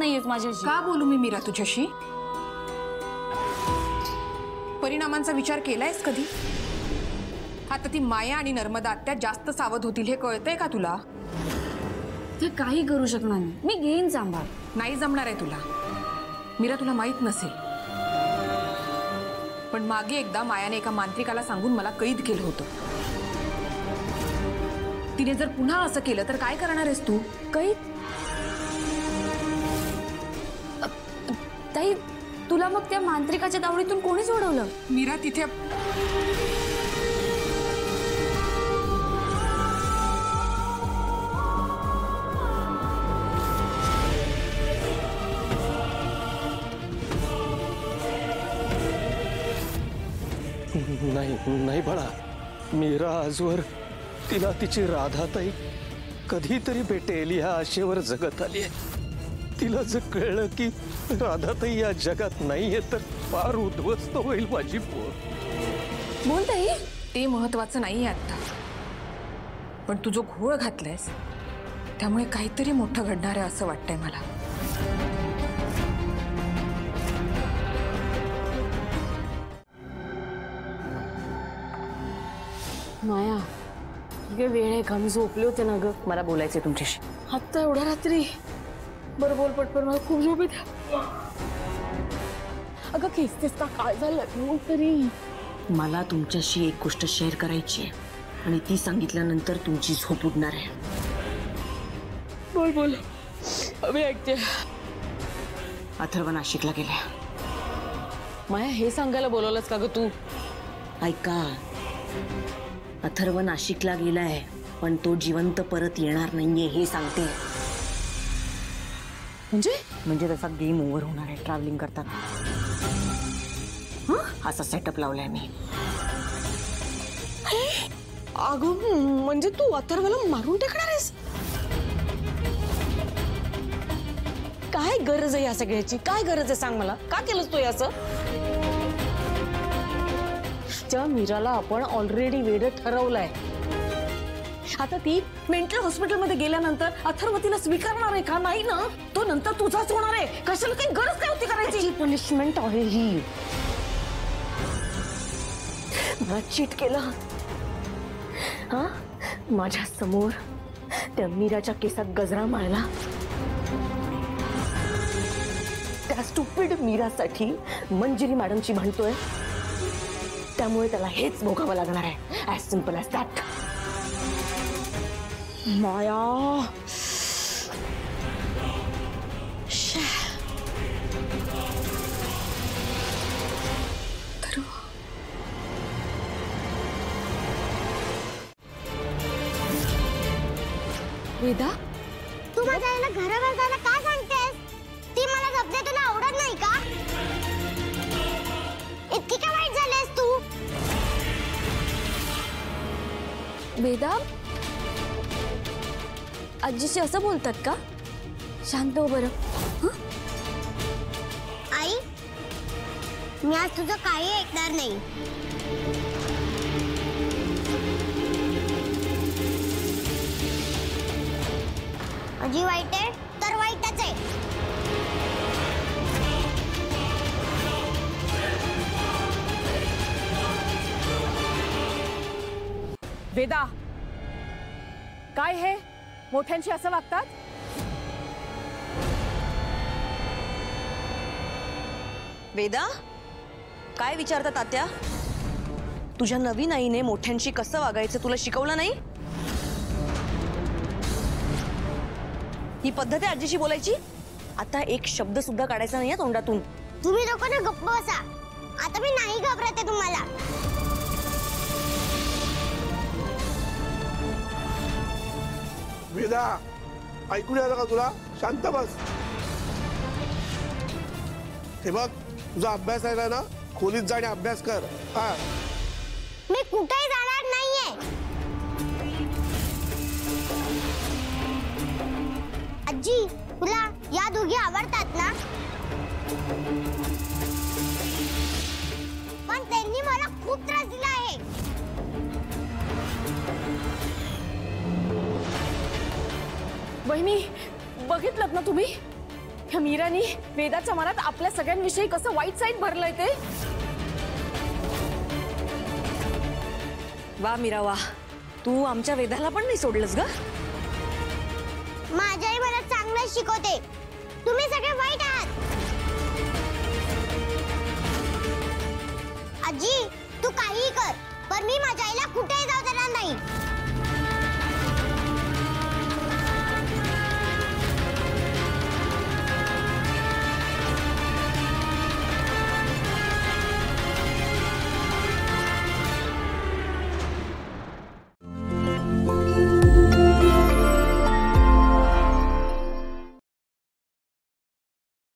नाहीयेस माझ्याशी। का बोलू मी मीरा तुझ्याशी? परिणामांचा विचार केलायस कधी? आता ती माया आणि नर्मदा आत्या जास्त सावध होतील हे कळतंय का तुला? ते काही करू शकणार नाही, मी घेईन सांभाळ। नाही जमणार आहे तुला मीरा, तुला माहित नसेल पण मागे एकदा मायाने एका मांत्रिकाला सांगून मला कैद केलं होतं। तिने जर पुन्हा असं केलं तर काय करणार आहेस तू? कैद? ताई तुला मग त्या मांत्रिकाच्या दावणीतून कोणी सोडवलं? मीरा तिथे नाही बाळा, मीरा आजवर तिला तिची राधाताई कधीतरी भेटेल या आशेवर जगत आली आहे। तिला जर कळलं की राधाताई या जगात नाहीये तर फार उद्ध्वस्त होईल माझी पोर। बोल ताई। ते महत्वाचं नाहीये आता, पण तू जो घोळ घातलायस त्यामुळे काहीतरी मोठं घडणार आहे असं वाटतंय मला। माया काय वेळ आहे का? मी झोपले होते ना ग। मला बोलायचंय तुमच्याशी। आता एवढ्या रात्री? बरं बोल पटपट, मला खूप झोप येते। अगं खेचतेस का? काय झालं? बोल तरी। मला तुमच्याशी एक गोष्ट शेअर करायची आहे आणि ती सांगितल्यानंतर तुमची झोप उडणार आहे। बोल बोल, मी ऐकते। अथर्व नाशिकला गेले। माया हे सांगायला बोलवलंस का ग तू? ऐका, अथर्व नाशिकला गेलाय पण तो जिवंत परत येणार नाहीये हे सांगते। म्हणजे त्याचा गेम ओव्हर होणार आहे ट्रॅव्हलिंग करताना। असा सेटअप लावलाय मी। अगं म्हणजे तू अथर्वला मारून टाकणार आहेस? काय गरज आहे या सगळ्याची? काय गरज आहे सांग मला? का केलंस तू असं? त्या मीराला आपण ऑलरेडी वेड ठरवलंय। आता ती मेंटल हॉस्पिटलमध्ये गेल्यानंतर अथर्व तिला स्वीकारणार आहे का? नाही ना, तो नंतर तुझाच होणार आहे। कशाला काही गरज काय होती करायची? पनिशमेंट आहे ही। मला चीट केलं हा माझ्या समोर, त्या मीराच्या केसात गजरा मारला। त्या स्टुपिड मीरासाठी मंजिरी मॅडमची भांडतोय, त्यामुळे त्याला हेच भोगावं लागणार आहे। As simple as that. Maya Veda, तू माझ्या आईला घरावर जायला का सांगतेस? ती मला जपते, तुला आवडत नाही का? इतकी का वाईट झालीस तू? वेदा, आजीशी असं बोलतात का? शांत हो बरं। आई, मी आज तुझं काही ऐकणार नाही। आजी वाईट आहे तर वाईटच आहे। वेदा, काय हे मोठ्यांशी असं वागतात? वेदा, काय विचारतात तात्या? तुझ्या नवीन आईने मोठ्यांशी कसं वागायचं तुला शिकवलं नाही? ही पद्धत आहे आजीशी बोलायची? आता एक शब्द सुद्धा काढायचा नाहीये तोंडातून। तुम्ही लोकांना गप्प बसा। आता मी नाही घाबरते तुम्हाला। वेदा, ऐकून आलं का तुला? शांत बस। हे बघ, तुझा अभ्यास आहे ना, खोलीत जा आणि अभ्यास कर। हा, मी कुठेही जाणार नाहीये। आजी, तुला या दोघी आवडतात ना? पण त्यांनी मला खूप त्रास दिला आहे। वहिनी, बघितलं ना तुम्ही? ह्या मीरानी वेदाच्या मनात आपल्या सगळ्यांविषयी कसं वाईट साईड भरलंय ते. वा मीरा वा, तू आमच्या वेदाला पण नाही सोडलंस ग. माझी आई मला चांगलं शिकवते. तुम्ही सगळे वाईट आहात. आजी तू काही कर, पण मी माझ्या आईला कुठेही जाऊ देणार नाही.